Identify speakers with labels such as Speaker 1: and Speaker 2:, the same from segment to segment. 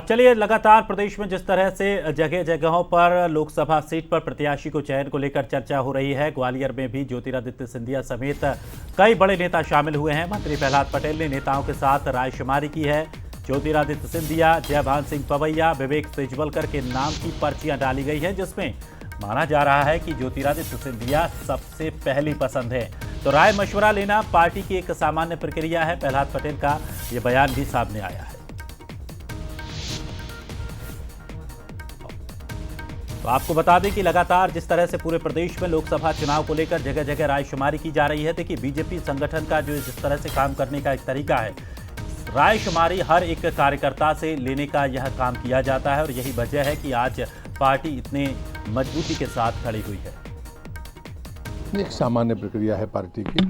Speaker 1: चलिए, लगातार प्रदेश में जिस तरह से जगह जगहों पर लोकसभा सीट पर प्रत्याशी को चयन को लेकर चर्चा हो रही है, ग्वालियर में भी ज्योतिरादित्य सिंधिया समेत कई बड़े नेता शामिल हुए हैं। मंत्री प्रहलाद पटेल ने नेताओं के साथ रायशुमारी की है। ज्योतिरादित्य सिंधिया, जयभान सिंह पवैया, विवेक सेजवलकर के नाम की पर्चियां डाली गई है, जिसमें माना जा रहा है कि ज्योतिरादित्य सिंधिया सबसे पहली पसंद है। तो राय मशवरा लेना पार्टी की एक सामान्य प्रक्रिया है। प्रहलाद पटेल का यह बयान भी सामने आया है। तो आपको बता दें कि लगातार जिस तरह से पूरे प्रदेश में लोकसभा चुनाव को लेकर जगह जगह रायशुमारी की जा रही है। देखिए, बीजेपी संगठन का जो जिस तरह से काम करने का एक तरीका है, रायशुमारी हर एक कार्यकर्ता से लेने का यह काम किया जाता है और यही वजह है कि आज पार्टी इतने मजबूती के साथ खड़ी हुई है।
Speaker 2: एक सामान्य प्रक्रिया है पार्टी की।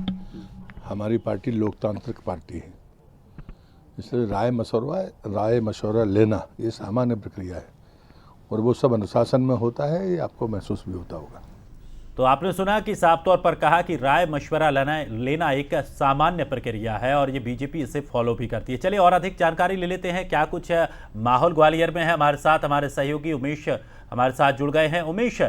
Speaker 2: हमारी पार्टी लोकतांत्रिक पार्टी है, इसलिए राय मशवरा लेना ये सामान्य प्रक्रिया है और वो सब अनुशासन में होता है। ये आपको महसूस भी होता होगा।
Speaker 1: तो आपने सुना कि साफ तौर पर कहा कि राय मशवरा लेना एक सामान्य प्रक्रिया है और ये बीजेपी इसे फॉलो भी करती है। चलिए और अधिक जानकारी ले लेते हैं, क्या कुछ माहौल ग्वालियर में है। हमारे साथ हमारे सहयोगी उमेश हमारे साथ जुड़ गए हैं। उमेश,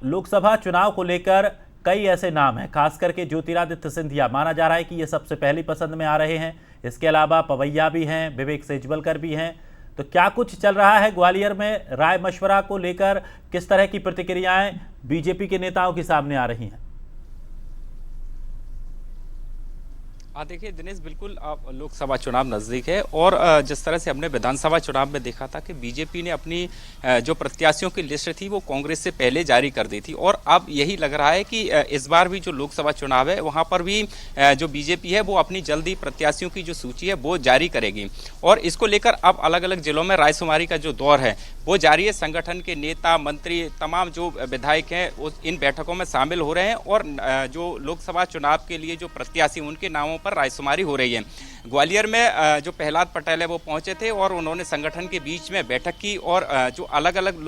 Speaker 1: लोकसभा चुनाव को लेकर कई ऐसे नाम हैं, खास करके ज्योतिरादित्य सिंधिया माना जा रहा है कि ये सबसे पहली पसंद में आ रहे हैं। इसके अलावा पवैया भी हैं, विवेक सेजवलकर भी हैं। तो क्या कुछ चल रहा है ग्वालियर में राय मशवरा को लेकर? किस तरह की प्रतिक्रियाएं बीजेपी के नेताओं के सामने आ रही हैं?
Speaker 3: देखिए दिनेश, बिल्कुल लोकसभा चुनाव नज़दीक है और जिस तरह से हमने विधानसभा चुनाव में देखा था कि बीजेपी ने अपनी जो प्रत्याशियों की लिस्ट थी वो कांग्रेस से पहले जारी कर दी थी और अब यही लग रहा है कि इस बार भी जो लोकसभा चुनाव है वहां पर भी जो बीजेपी है वो अपनी जल्दी प्रत्याशियों की जो सूची है वो जारी करेगी और इसको लेकर अब अलग अलग जिलों में रायशुमारी का जो दौर है वो जारी है। संगठन के नेता, मंत्री, तमाम जो विधायक हैं इन बैठकों में शामिल हो रहे हैं और जो लोकसभा चुनाव के लिए जो प्रत्याशी उनके नामों पर रायशुमारी हो रही है। ग्वालियर में जो प्रहलाद पटेल है वो पहुंचे थे और उन्होंने संगठन के बीच में बैठक की और जो अलग अलग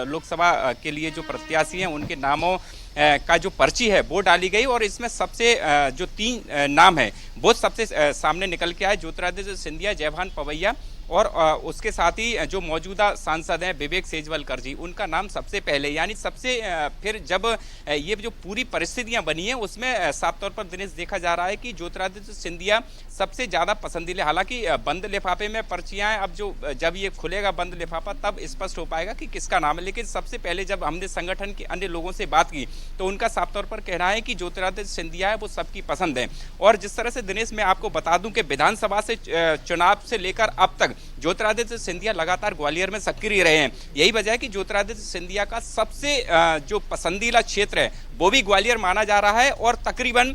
Speaker 3: लोकसभा के लिए जो प्रत्याशी हैं उनके नामों का जो पर्ची है वो डाली गई और इसमें सबसे जो 3 नाम है वो सबसे सामने निकल के आए। ज्योतिरादित्य सिंधिया, जयभान पवैया और उसके साथ ही जो मौजूदा सांसद हैं विवेक सेजवलकर जी, उनका नाम सबसे पहले, यानी सबसे फिर जब ये जो पूरी परिस्थितियां बनी हैं उसमें साफ तौर पर दिनेश देखा जा रहा है कि ज्योतिरादित्य सिंधिया सबसे ज़्यादा पसंदीले। हालांकि बंद लिफाफे में पर्चियां हैं, अब जब ये खुलेगा बंद लिफाफा तब स्पष्ट हो पाएगा कि किसका नाम है। लेकिन सबसे पहले जब हमने संगठन के अन्य लोगों से बात की तो उनका साफ तौर पर कहना है कि ज्योतिरादित्य सिंधिया है वो सबकी पसंद है। और जिस तरह से दिनेश मैं आपको बता दूं कि विधानसभा से चुनाव से लेकर अब तक ज्योतिरादित्य सिंधिया लगातार ग्वालियर में सक्रिय रहे हैं। यही वजह है कि ज्योतिरादित्य सिंधिया का सबसे जो पसंदीदा क्षेत्र है वो भी ग्वालियर माना जा रहा है और तकरीबन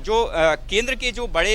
Speaker 3: जो केंद्र के जो बड़े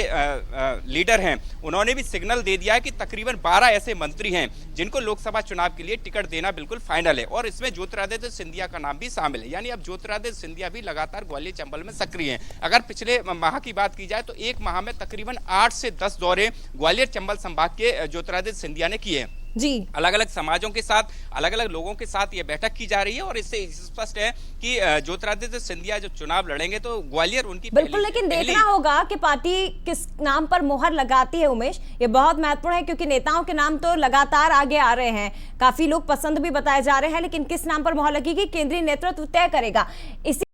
Speaker 3: लीडर हैं उन्होंने भी सिग्नल दे दिया है कि तकरीबन 12 ऐसे मंत्री हैं जिनको लोकसभा चुनाव के लिए टिकट देना बिल्कुल फाइनल है और इसमें ज्योतिरादित्य सिंधिया का नाम भी शामिल है। यानी अब ज्योतिरादित्य सिंधिया भी लगातार ग्वालियर चंबल में सक्रिय हैं। अगर पिछले माह की बात की जाए तो एक माह में तकरीबन 8 से 10 दौरे ग्वालियर चंबल संभाग के ज्योतिरादित्य सिंधिया ने किए हैं
Speaker 4: जी।
Speaker 3: अलग अलग समाजों के साथ, अलग अलग लोगों के साथ ये बैठक की जा रही है और इससे स्पष्ट है कि ज्योतिरादित्य सिंधिया जो चुनाव लड़ेंगे तो ग्वालियर उनकी
Speaker 4: बिल्कुल, लेकिन देखना होगा कि पार्टी किस नाम पर मोहर लगाती है। उमेश, ये बहुत महत्वपूर्ण है क्योंकि नेताओं के नाम तो लगातार आगे आ रहे हैं, काफी लोग पसंद भी बताए जा रहे हैं, लेकिन किस नाम पर मोहर लगेगी केंद्रीय नेतृत्व तय करेगा। इसी